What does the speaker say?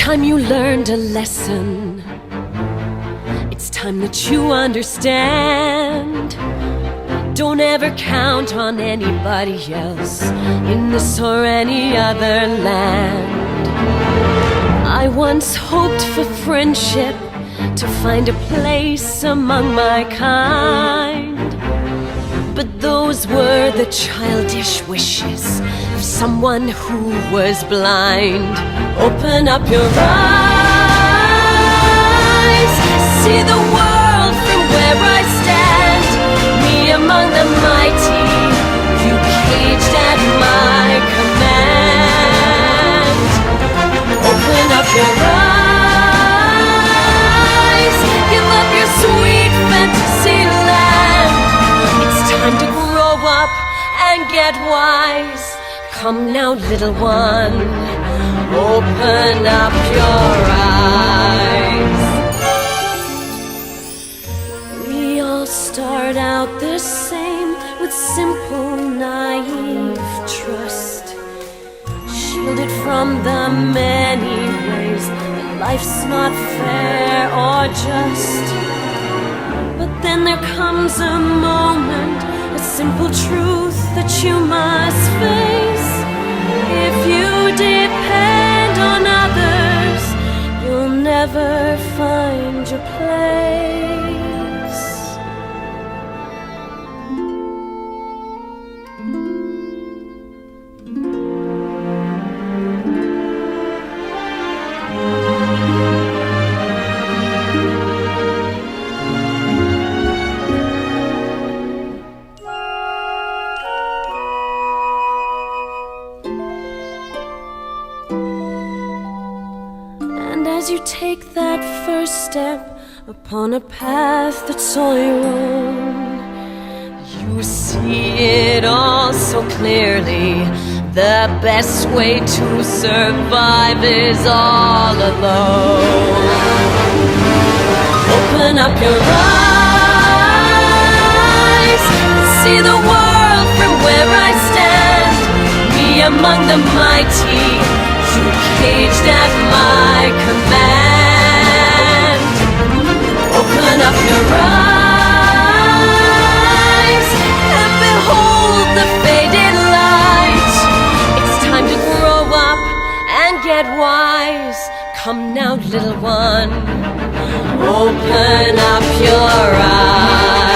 time you learned a lesson. It's time that you understand. Don't ever count on anybody else in this or any other land. I once hoped for friendship, to find a place among my kind, but those were the childish wishes of someone who was blind. Open up your eyes, see the world from where I stand. Me among the mighty, you caged at my command. Open up your eyes, give up your sweet fantasy land. It's time to grow up and get wise. Come now, little one, open up your eyes. We all start out the same, with simple, naive trust, shielded from the many ways that life's not fair or just. But then there comes a moment, a simple truth that you must face. If you depend on others, you'll never find your place. As you take that first step upon a path that's all your own, you see it all so clearly. The best way to survive is all alone. Open up your eyes, see the world from where I stand. Me among the mighty, you caged at my command. Open up your eyes and behold the faded light. It's time to grow up and get wise. Come now, little one, open up your eyes.